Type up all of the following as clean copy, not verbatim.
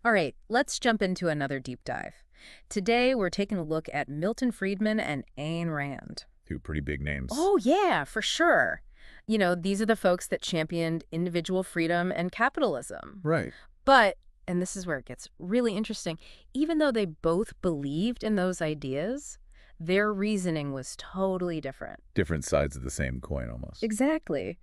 All right, let's jump into another deep dive. Today, we're taking a look at Milton Friedman and Ayn Rand. Two pretty big names. Oh, yeah, for sure. These are the folks that championed individual freedom and capitalism. Right. But, and this is where it gets really interesting, even though they both believed in those ideas, their reasoning was totally different. Different sides of the same coin almost. Exactly.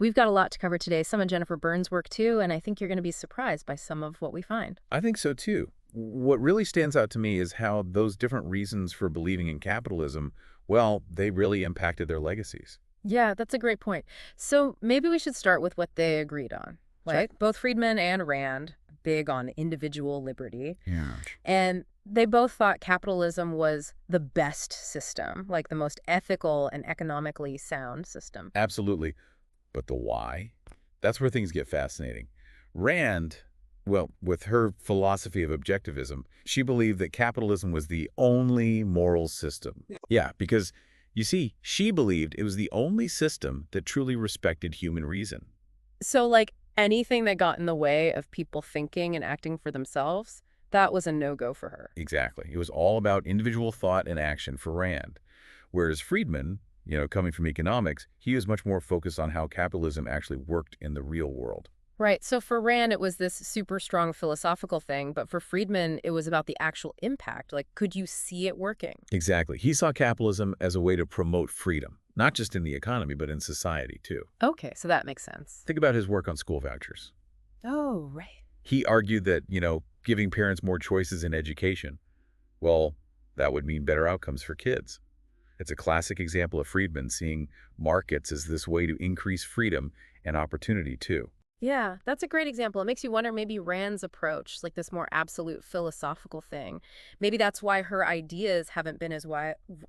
We've got a lot to cover today, some of Jennifer Burns' work too, and I think you're going to be surprised by some of what we find. I think so too. What really stands out to me is how those different reasons for believing in capitalism, well, they really impacted their legacies. Yeah, that's a great point. So maybe we should start with what they agreed on. Sure. Like both Friedman and Rand, big on individual liberty. Yeah. And they both thought capitalism was the best system, like the most ethical and economically sound system. Absolutely. But the why? That's where things get fascinating. Rand, well, with her philosophy of objectivism, she believed that capitalism was the only moral system. Yeah, because, you see, she believed it was the only system that truly respected human reason. So like anything that got in the way of people thinking and acting for themselves, that was a no-go for her. Exactly. It was all about individual thought and action for Rand. Whereas Friedman, coming from economics, he was much more focused on how capitalism actually worked in the real world. Right. So for Rand, it was this super strong philosophical thing, but for Friedman, it was about the actual impact. Like, could you see it working? Exactly. He saw capitalism as a way to promote freedom, not just in the economy, but in society, too. Okay, so that makes sense. Think about his work on school vouchers. Oh, right. He argued that, giving parents more choices in education, well, that would mean better outcomes for kids. It's a classic example of Friedman seeing markets as this way to increase freedom and opportunity, too. Yeah, that's a great example. It makes you wonder maybe Rand's approach, like this more absolute philosophical thing. Maybe that's why her ideas haven't been as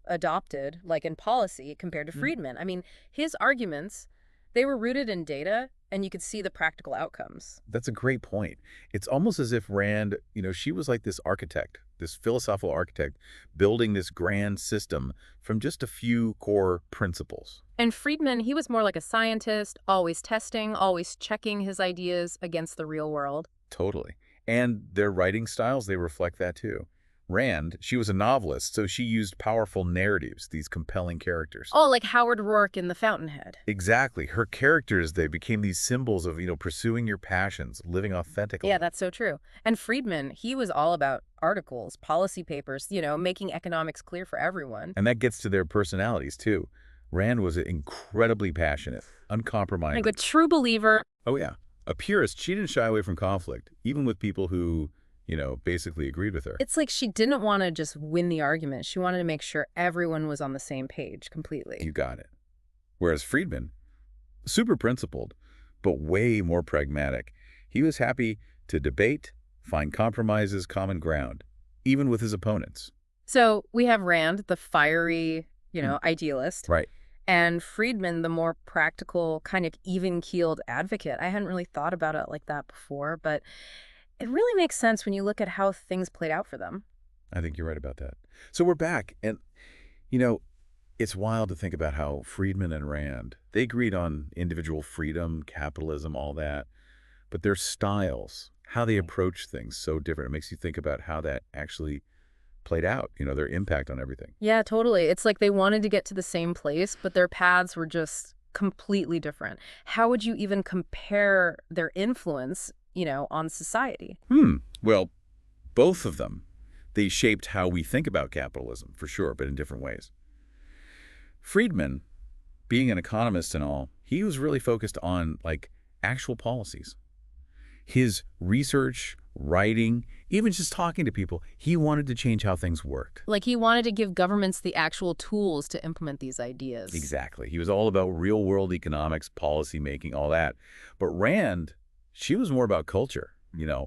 adopted, like in policy, compared to Friedman. I mean, his arguments, they were rooted in data, and you could see the practical outcomes. That's a great point. It's almost as if Rand, she was like this architect, this philosophical architect, building this grand system from just a few core principles. And Friedman, he was more like a scientist, always testing, always checking his ideas against the real world. Totally. And their writing styles, they reflect that too. Rand, she was a novelist, so she used powerful narratives, these compelling characters. Oh, like Howard Rourke in The Fountainhead. Exactly. Her characters, they became these symbols of, pursuing your passions, living authentically. Yeah, that's so true. And Friedman, he was all about articles, policy papers, making economics clear for everyone. And that gets to their personalities too. Rand was incredibly passionate, uncompromising. Like a true believer. Oh yeah. A purist, she didn't shy away from conflict, even with people who, basically agreed with her. It's like she didn't want to just win the argument. She wanted to make sure everyone was on the same page completely. You got it. Whereas Friedman, super principled, but way more pragmatic. He was happy to debate, find compromises, common ground, even with his opponents. So we have Rand, the fiery, idealist. Right. And Friedman, the more practical, kind of even-keeled advocate. I hadn't really thought about it like that before, but it really makes sense when you look at how things played out for them. I think you're right about that. So we're back. And, it's wild to think about how Friedman and Rand, they agreed on individual freedom, capitalism, all that. But their styles, how they approach things, so different. It makes you think about how that actually played out, their impact on everything. Yeah, totally. It's like they wanted to get to the same place, but their paths were just completely different. How would you even compare their influence, on society? Well, both of them, they shaped how we think about capitalism, for sure, but in different ways. Friedman, being an economist and all, he was really focused on, actual policies. His research, writing, even just talking to people, he wanted to change how things work. Like he wanted to give governments the actual tools to implement these ideas. Exactly. He was all about real-world economics, policy making, all that. But Rand, she was more about culture.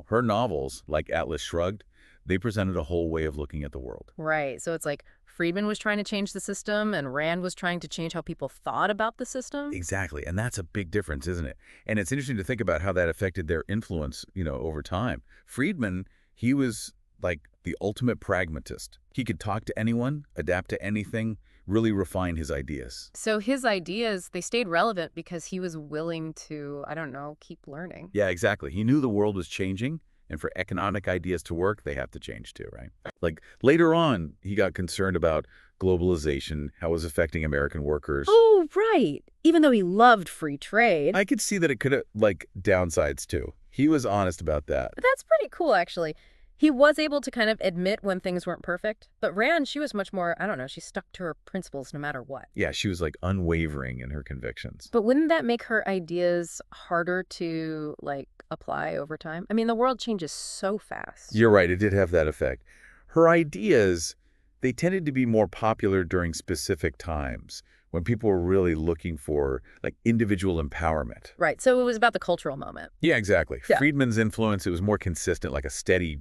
Her novels, like Atlas Shrugged, they presented a whole way of looking at the world. Right. So it's like Friedman was trying to change the system and Rand was trying to change how people thought about the system. Exactly. And that's a big difference, isn't it? And it's interesting to think about how that affected their influence, over time. Friedman, he was like the ultimate pragmatist. He could talk to anyone, adapt to anything, really refine his ideas. So his ideas, they stayed relevant because he was willing to, I don't know, keep learning. Yeah, exactly. He knew the world was changing, And for economic ideas to work, they have to change too, right? Like later on, he got concerned about globalization, how it was affecting American workers. Oh, right. Even though he loved free trade. I could see that it could have, like, downsides too. He was honest about that. But that's pretty cool, actually. He was able to kind of admit when things weren't perfect. But Rand, she was much more, I don't know, she stuck to her principles no matter what. Yeah, she was like unwavering in her convictions. But wouldn't that make her ideas harder to, like, apply over time? I mean, the world changes so fast. You're right, it did have that effect. Her ideas, they tended to be more popular during specific times when people were really looking for like individual empowerment. Right. So it was about the cultural moment. Yeah, exactly. Yeah. Friedman's influence, it was more consistent, like a steady,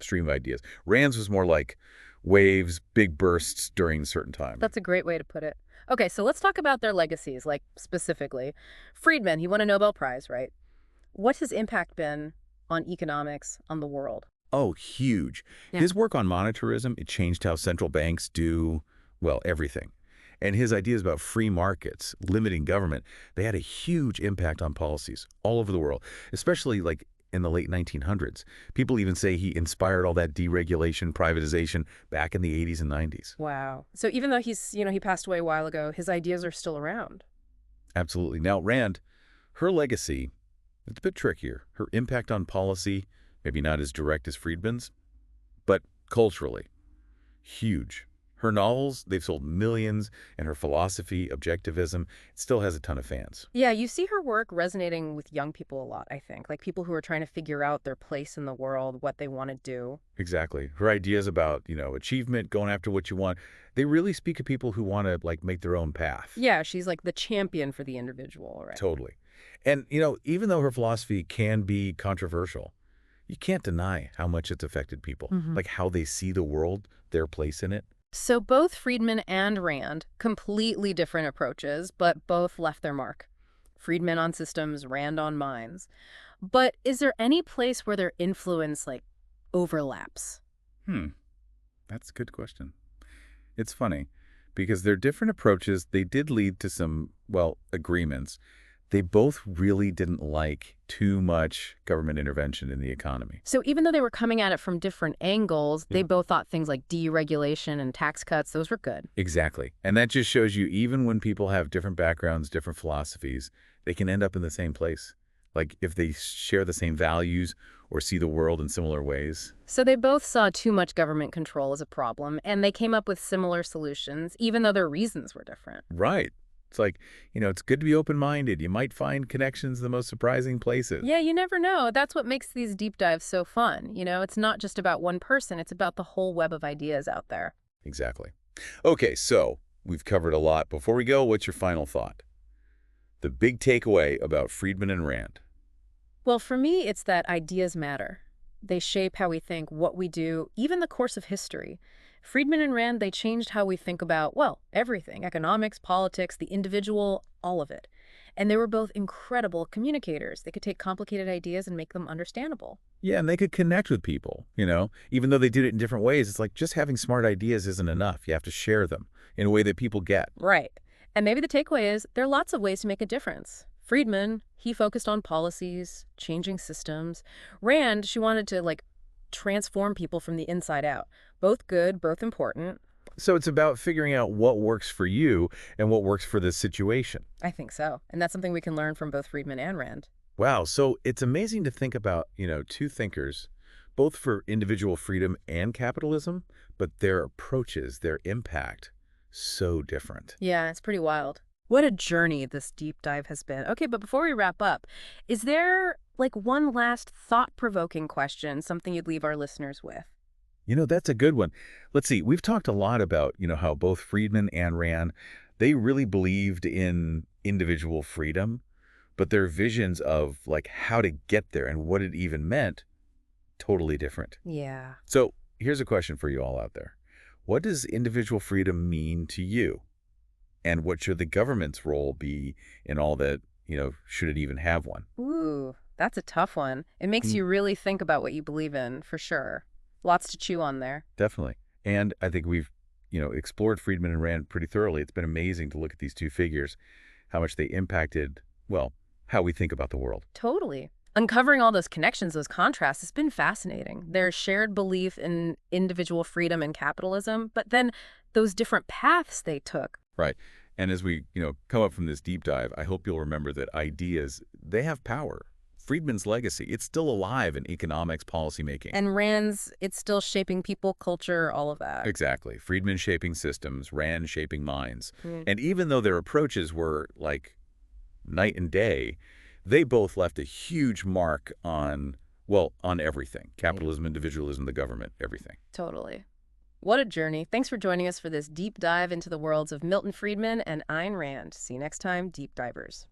stream of ideas. Rand's was more like waves, big bursts during a certain time. That's a great way to put it. Okay, so let's talk about their legacies, like specifically. Friedman, he won a Nobel Prize, right? What's his impact been on economics, on the world? Oh, huge. Yeah. His work on monetarism, it changed how central banks do, well, everything. And his ideas about free markets, limiting government, they had a huge impact on policies all over the world, especially like in the late 1900s. People even say he inspired all that deregulation, privatization back in the 80s and 90s. Wow. So even though he passed away a while ago, his ideas are still around. Absolutely. Now, Rand, her legacy, it's a bit trickier. Her impact on policy, maybe not as direct as Friedman's, but culturally, huge. Her novels, they've sold millions, and her philosophy, Objectivism, it still has a ton of fans. Yeah, you see her work resonating with young people a lot, I think. Like people who are trying to figure out their place in the world, what they want to do. Exactly. Her ideas about, achievement, going after what you want, they really speak to people who want to, like, make their own path. Yeah, she's like the champion for the individual, right? Totally. And, even though her philosophy can be controversial, you can't deny how much it's affected people, like how they see the world, their place in it. So both Friedman and Rand, completely different approaches, but both left their mark. Friedman on systems, Rand on minds. But is there any place where their influence, like, overlaps? That's a good question. It's funny, because their different approaches, they did lead to some, well, agreements. They both really didn't like too much government intervention in the economy. So even though they were coming at it from different angles, they both thought things like deregulation and tax cuts, those were good. Exactly. And that just shows you even when people have different backgrounds, different philosophies, they can end up in the same place. Like if they share the same values or see the world in similar ways. So they both saw too much government control as a problem, and they came up with similar solutions, even though their reasons were different. Right. It's like, it's good to be open-minded. You might find connections in the most surprising places. Yeah, you never know. That's what makes these deep dives so fun. It's not just about one person. It's about the whole web of ideas out there. Exactly. Okay, so we've covered a lot. Before we go, what's your final thought? The big takeaway about Friedman and Rand. Well, for me, it's that ideas matter. They shape how we think, what we do, even the course of history. Friedman and Rand, they changed how we think about, well, everything, economics, politics, the individual, all of it. And they were both incredible communicators. They could take complicated ideas and make them understandable. Yeah, and they could connect with people, even though they did it in different ways. It's like just having smart ideas isn't enough. You have to share them in a way that people get. Right. And maybe the takeaway is there are lots of ways to make a difference. Friedman, he focused on policies, changing systems. Rand, she wanted to, like, transform people from the inside out. Both good, both important. So it's about figuring out what works for you and what works for this situation. I think so. And that's something we can learn from both Friedman and Rand. Wow. So it's amazing to think about, two thinkers, both for individual freedom and capitalism, but their approaches, their impact, so different. Yeah, it's pretty wild. What a journey this deep dive has been. Okay, but before we wrap up, is there, like, one last thought-provoking question, something you'd leave our listeners with? That's a good one. Let's see. We've talked a lot about, how both Friedman and Rand, they really believed in individual freedom, but their visions of, like, how to get there and what it even meant, totally different. Yeah. So here's a question for you all out there. What does individual freedom mean to you? And what should the government's role be in all that, should it even have one? Ooh, that's a tough one. It makes you really think about what you believe in, for sure. Lots to chew on there. Definitely. And I think we've, explored Friedman and Rand pretty thoroughly. It's been amazing to look at these two figures, how much they impacted, well, how we think about the world. Totally. Uncovering all those connections, those contrasts, has been fascinating. Their shared belief in individual freedom and capitalism, but then those different paths they took. Right. And as we, come up from this deep dive, I hope you'll remember that ideas, they have power. Friedman's legacy, it's still alive in economics policymaking. And Rand's, it's still shaping people, culture, all of that. Exactly. Friedman shaping systems, Rand shaping minds. Mm. And even though their approaches were like night and day, they both left a huge mark on, well, on everything. Capitalism, individualism, the government, everything. Totally. What a journey. Thanks for joining us for this deep dive into the worlds of Milton Friedman and Ayn Rand. See you next time, Deep Divers.